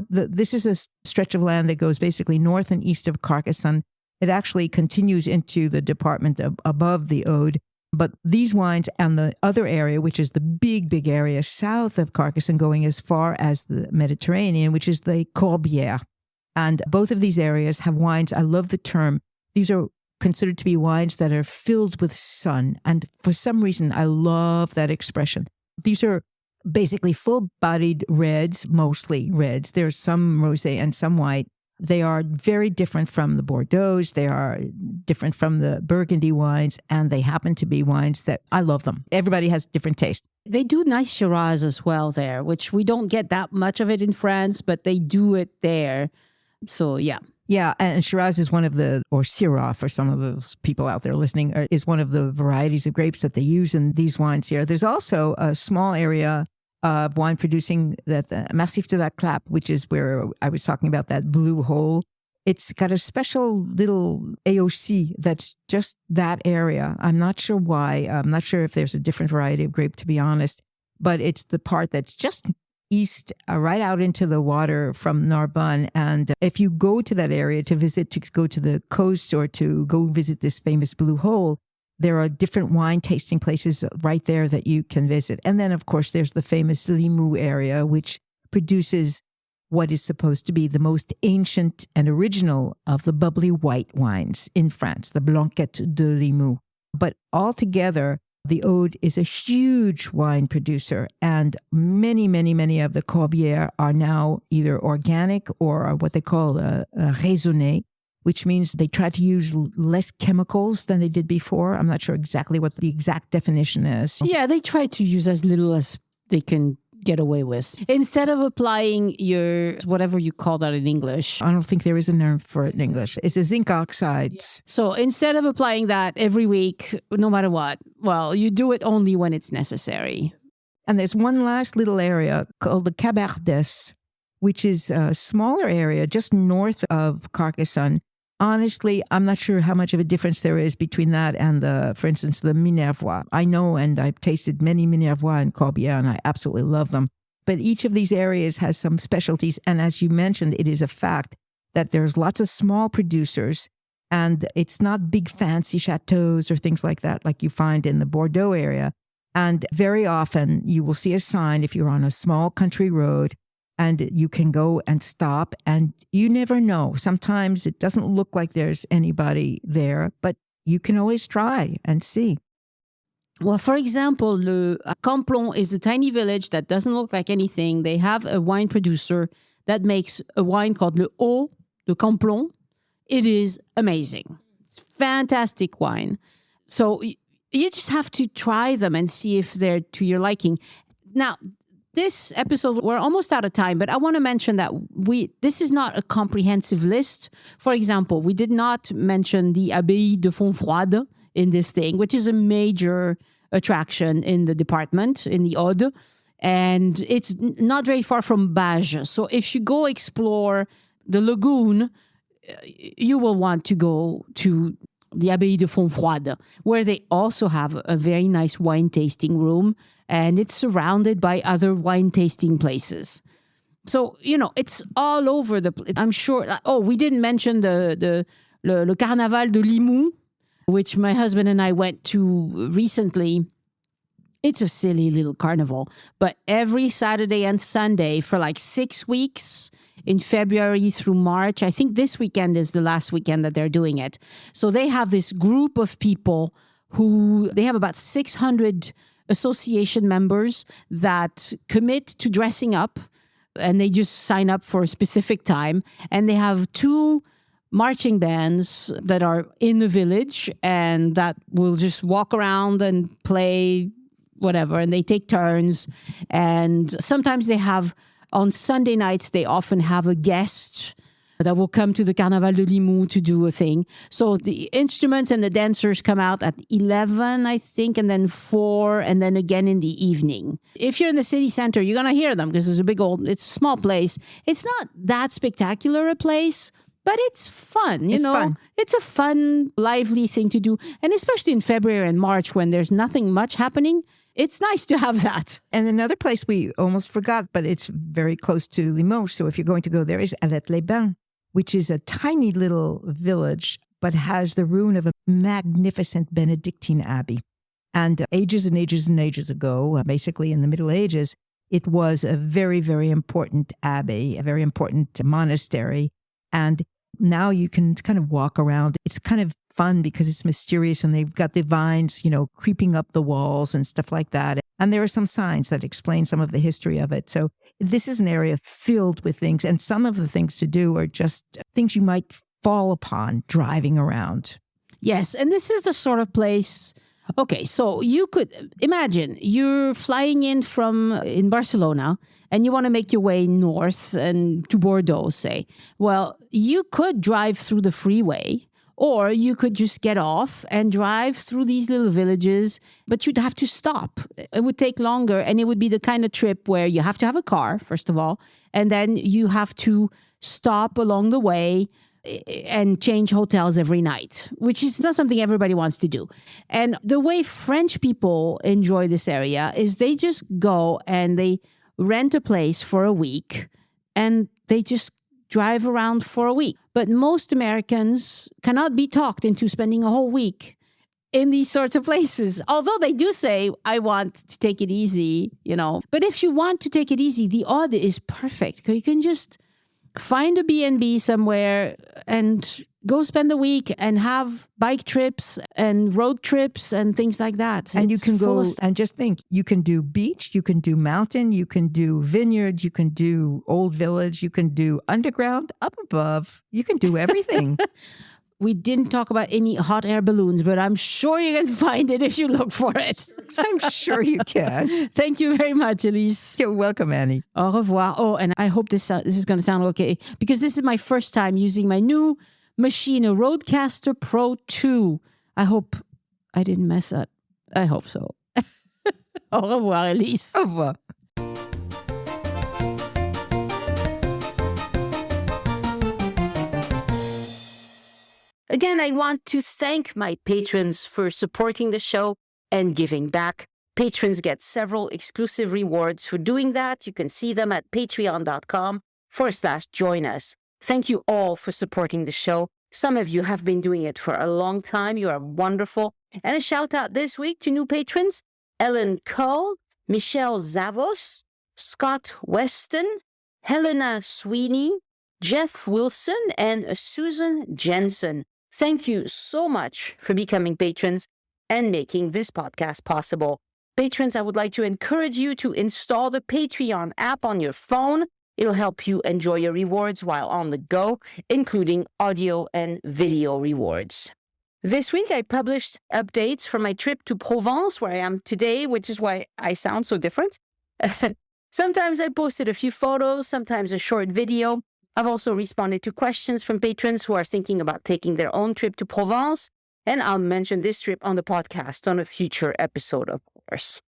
S2: this is a stretch of land that goes basically north and east of Carcassonne. It actually continues into the department above the Aude. But these wines and the other area, which is the big, big area south of Carcassonne, going as far as the Mediterranean, which is the Corbière. And both of these areas have wines. I love the term. These are considered to be wines that are filled with sun. And for some reason, I love that expression. These are basically full-bodied reds, mostly reds. There's some rosé and some white. They are very different from the Bordeaux's. They are different from the Burgundy wines, and they happen to be wines that I love them. Everybody has different taste.
S1: They do nice Syrahs as well there, which we don't get that much of it in France, but they do it there. So, yeah.
S2: Yeah, and Shiraz is one of or Syrah for some of those people out there listening, is one of the varieties of grapes that they use in these wines here. There's also a small area of wine producing that Massif de la Clappe, which is where I was talking about that blue hole. It's got a special little AOC that's just that area. I'm not sure why. I'm not sure if there's a different variety of grape, to be honest, but it's the part that's just east, right out into the water from Narbonne. And if you go to that area to go to the coast or to go visit this famous blue hole, there are different wine tasting places right there that you can visit. And then, of course, there's the famous Limoux area, which produces what is supposed to be the most ancient and original of the bubbly white wines in France, the Blanquette de Limoux. But altogether, the Aude is a huge wine producer, and many, many, many of the Corbières are now either organic or what they call raisonné, which means they try to use less chemicals than they did before. I'm not sure exactly what the exact definition is.
S1: Yeah, they try to use as little as they can get away with. Instead of applying your, whatever you call that in English.
S2: I don't think there is a name for it in English. It's a zinc oxides.
S1: So instead of applying that every week, no matter what, well, you do it only when it's necessary.
S2: And there's one last little area called the Cabardes, which is a smaller area just north of Carcassonne. Honestly, I'm not sure how much of a difference there is between that and for instance, the Minervois. I know, and I've tasted many Minervois and Corbières, and I absolutely love them. But each of these areas has some specialties. And as you mentioned, it is a fact that there's lots of small producers, and it's not big fancy chateaus or things like that, like you find in the Bordeaux area. And very often you will see a sign if you're on a small country road, and you can go and stop, and you never know. Sometimes it doesn't look like there's anybody there, but you can always try and see.
S1: Well, for example, Le Camplon is a tiny village that doesn't look like anything. They have a wine producer that makes a wine called Le Haut de Camplon. It is amazing. It's fantastic wine. So you just have to try them and see if they're to your liking. Now, this episode, we're almost out of time, but I want to mention that this is not a comprehensive list. For example, we did not mention the Abbaye de Fontfroide in this thing, which is a major attraction in the department, in the Aude, and it's not very far from Bages. So if you go explore the lagoon, you will want to go to the Abbaye de Fontfroide, where they also have a very nice wine tasting room, and it's surrounded by other wine tasting places. So, it's all over the place. I'm sure. Oh, we didn't mention le Carnaval de Limoux, which my husband and I went to recently. It's a silly little carnival, but every Saturday and Sunday for like 6 weeks in February through March. I think this weekend is the last weekend that they're doing it. So they have this group of people they have about 600 association members that commit to dressing up, and they just sign up for a specific time. And they have 2 marching bands that are in the village and that will just walk around and play whatever, and they take turns. And sometimes on Sunday nights, they often have a guest that will come to the Carnaval de Limoux to do a thing. So the instruments and the dancers come out at 11, I think, and then 4, and then again in the evening. If you're in the city center, you're going to hear them because it's a small place. It's not that spectacular a place, but it's fun,
S2: Fun.
S1: It's a fun, lively thing to do. And especially in February and March when there's nothing much happening, it's nice to have that.
S2: And another place we almost forgot, but it's very close to Limoges. So if you're going to go there, is Alette-les-Bains, which is a tiny little village, but has the ruin of a magnificent Benedictine abbey. And ages and ages and ages ago, basically in the Middle Ages, it was a very, very important abbey, a very important monastery. And now you can kind of walk around. It's kind of fun because it's mysterious, and they've got the vines, creeping up the walls and stuff like that. And there are some signs that explain some of the history of it. So this is an area filled with things, and some of the things to do are just things you might fall upon driving around.
S1: Yes, and this is the sort of place. Okay, so you could imagine you're flying in Barcelona and you want to make your way north and to Bordeaux, say. Well, you could drive through the freeway, or you could just get off and drive through these little villages, but you'd have to stop. It would take longer, and it would be the kind of trip where you have to have a car, first of all, and then you have to stop along the way and change hotels every night, which is not something everybody wants to do. And the way French people enjoy this area is they just go and they rent a place for a week and they just drive around for a week. But most Americans cannot be talked into spending a whole week in these sorts of places. Although they do say, I want to take it easy, But if you want to take it easy, the Aude is perfect. You can just find a B&B somewhere and go spend the week and have bike trips and road trips and things like that.
S2: And you can go and just think, you can do beach, you can do mountain, you can do vineyards, you can do old village, you can do underground, up above, you can do everything.
S1: We didn't talk about any hot air balloons, but I'm sure you can find it if you look for it.
S2: I'm sure you can.
S1: Thank you very much, Elise.
S2: You're welcome, Annie.
S1: Au revoir. Oh, and I hope this is going to sound okay, because this is my first time using my new machine, a Rodecaster Pro 2. I hope I didn't mess up. I hope so. Au revoir, Elise.
S2: Au revoir.
S1: Again, I want to thank my patrons for supporting the show and giving back. Patrons get several exclusive rewards for doing that. You can see them at patreon.com/join us. Thank you all for supporting the show. Some of you have been doing it for a long time. You are wonderful. And a shout out this week to new patrons: Ellen Cole, Michelle Zavos, Scott Weston, Helena Sweeney, Jeff Wilson, and Susan Jensen. Thank you so much for becoming patrons and making this podcast possible. Patrons, I would like to encourage you to install the Patreon app on your phone. It'll help you enjoy your rewards while on the go, including audio and video rewards. This week, I published updates from my trip to Provence, where I am today, which is why I sound so different. Sometimes I posted a few photos, sometimes a short video. I've also responded to questions from patrons who are thinking about taking their own trip to Provence, and I'll mention this trip on the podcast on a future episode, of course.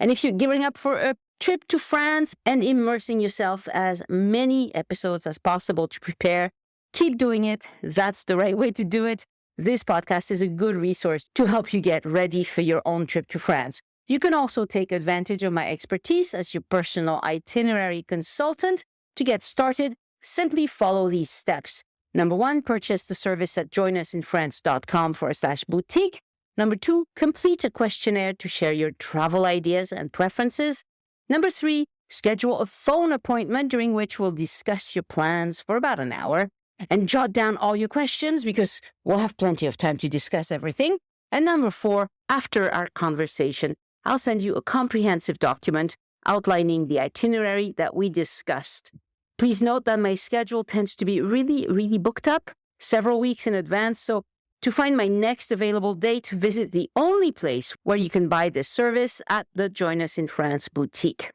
S1: And if you're gearing up for a trip to France and immersing yourself as many episodes as possible to prepare, keep doing it. That's the right way to do it. This podcast is a good resource to help you get ready for your own trip to France. You can also take advantage of my expertise as your personal itinerary consultant. To get started, simply follow these steps. Number 1, purchase the service at joinusinfrance.com/boutique. Number 2, complete a questionnaire to share your travel ideas and preferences. Number 3, schedule a phone appointment during which we'll discuss your plans for about an hour and jot down all your questions because we'll have plenty of time to discuss everything. And number 4, after our conversation, I'll send you a comprehensive document outlining the itinerary that we discussed. Please note that my schedule tends to be really booked up several weeks in advance. So to find my next available date, visit the only place where you can buy this service at the Join Us in France boutique.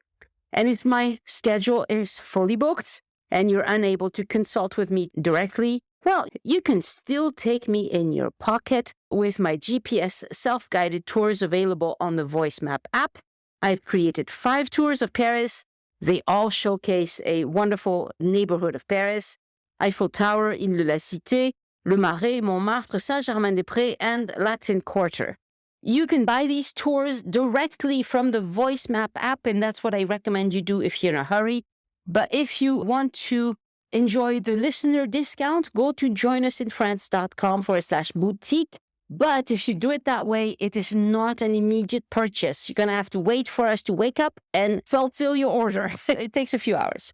S1: And if my schedule is fully booked and you're unable to consult with me directly, well, you can still take me in your pocket with my GPS self-guided tours available on the Voice Map app. I've created 5 tours of Paris. They all showcase a wonderful neighborhood of Paris: Eiffel Tower, Île de la Cité, Le Marais, Montmartre, Saint-Germain-des-Prés, and Latin Quarter. You can buy these tours directly from the Voice Map app, and that's what I recommend you do if you're in a hurry. But if you want to enjoy the listener discount, go to joinusinfrance.com/boutique. But if you do it that way, it is not an immediate purchase. You're going to have to wait for us to wake up and fulfill your order. It takes a few hours.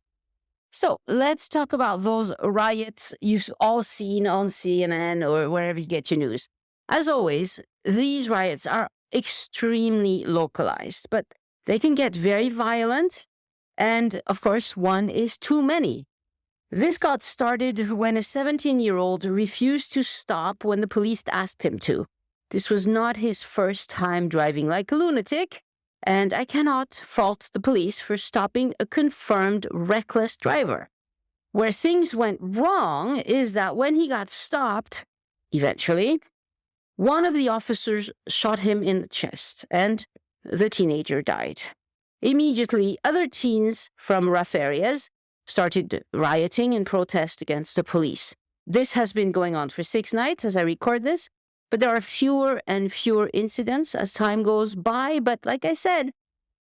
S1: So let's talk about those riots you've all seen on CNN or wherever you get your news. As always, these riots are extremely localized, but they can get very violent. And of course, one is too many. This got started when a 17-year-old refused to stop when the police asked him to. This was not his first time driving like a lunatic, and I cannot fault the police for stopping a confirmed reckless driver. Where things went wrong is that when he got stopped, eventually, one of the officers shot him in the chest, and the teenager died. Immediately, other teens from rough areas started rioting in protest against the police. This has been going on for 6 nights as I record this, but there are fewer and fewer incidents as time goes by. But like I said,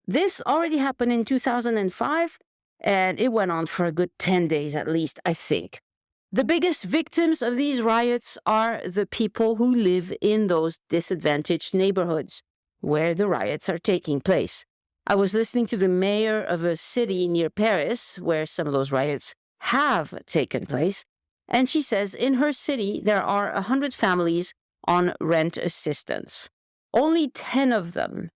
S1: this already happened in 2005, and it went on for a good 10 days at least, I think. The biggest victims of these riots are the people who live in those disadvantaged neighborhoods where the riots are taking place. I was listening to the mayor of a city near Paris where some of those riots have taken place, and she says in her city there are 100 families on rent assistance. Only 10 of them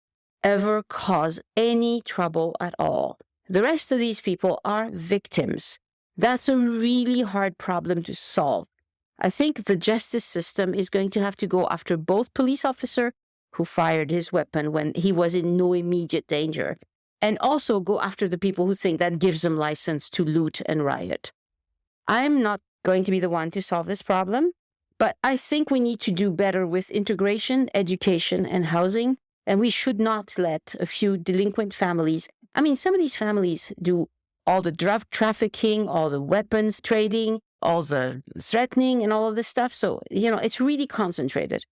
S1: ever cause any trouble at all. The rest of these people are victims. That's a really hard problem to solve. I think the justice system is going to have to go after both police officer who fired his weapon when he was in no immediate danger, and also go after the people who think that gives them license to loot and riot. I'm not going to be the one to solve this problem, but I think we need to do better with integration, education, and housing, and we should not let a few delinquent families, some of these families do all the drug trafficking, all the weapons trading, all the threatening and all of this stuff. So, it's really concentrated.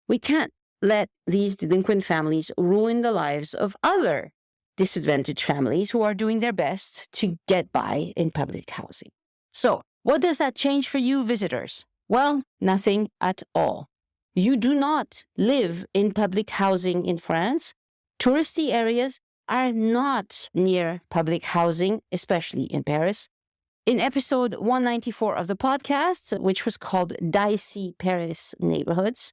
S1: We can't let these delinquent families ruin the lives of other disadvantaged families who are doing their best to get by in public housing. So, what does that change for you visitors? Well, nothing at all. You do not live in public housing in France. Touristy areas are not near public housing, especially in Paris. In episode 194 of the podcast, which was called Dicey Paris Neighborhoods,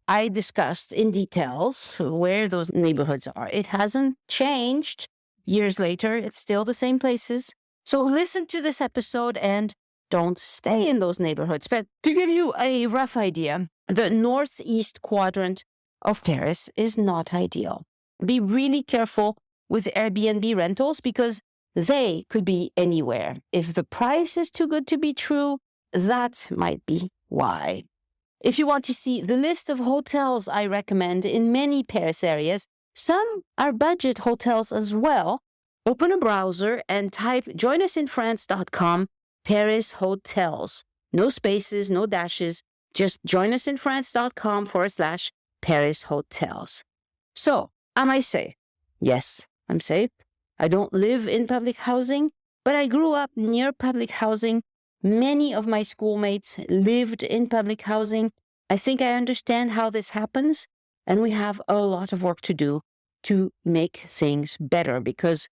S1: I discussed in details where those neighborhoods are. It hasn't changed. Years later, it's still the same places. So listen to this episode and don't stay in those neighborhoods. But to give you a rough idea, the northeast quadrant of Paris is not ideal. Be really careful with Airbnb rentals because they could be anywhere. If the price is too good to be true, that might be why. If you want to see the list of hotels I recommend in many Paris areas, some are budget hotels as well, open a browser and type joinusinfrance.com Paris hotels. No spaces, no dashes, just joinusinfrance.com/Paris hotels. So, am I safe? Yes, I'm safe. I don't live in public housing, but I grew up near public housing. Many of my schoolmates lived in public housing. I think I understand how this happens, and we have a lot of work to do to make things better because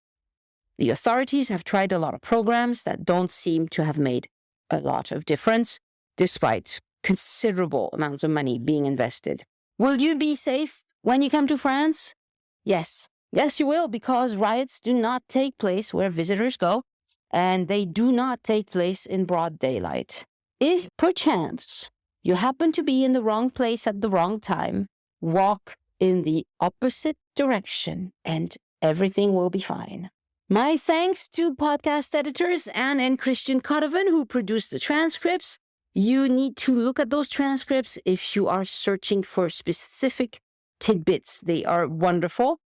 S1: the authorities have tried a lot of programs that don't seem to have made a lot of difference, despite considerable amounts of money being invested. Will you be safe when you come to France? Yes. Yes, you will, because riots do not take place where visitors go, and they do not take place in broad daylight. If, perchance, you happen to be in the wrong place at the wrong time, walk in the opposite direction, and everything will be fine. My thanks to podcast editors Anne and Christian Codovan, who produced the transcripts. You need to look at those transcripts if you are searching for specific tidbits. They are wonderful.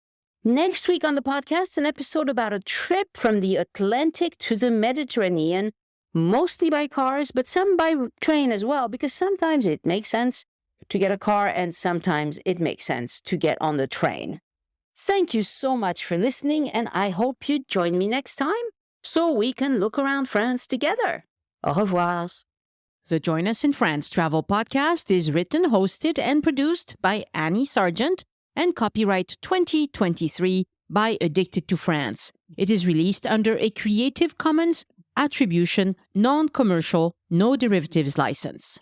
S1: Next week on the podcast, an episode about a trip from the Atlantic to the Mediterranean, mostly by cars, but some by train as well, because sometimes it makes sense to get a car and sometimes it makes sense to get on the train. Thank you so much for listening, and I hope you join me next time so we can look around France together. Au revoir. The Join Us in France travel podcast is written, hosted, and produced by Annie Sargent and copyright 2023 by Addicted to France. It is released under a Creative Commons Attribution, Non-Commercial, No Derivatives license.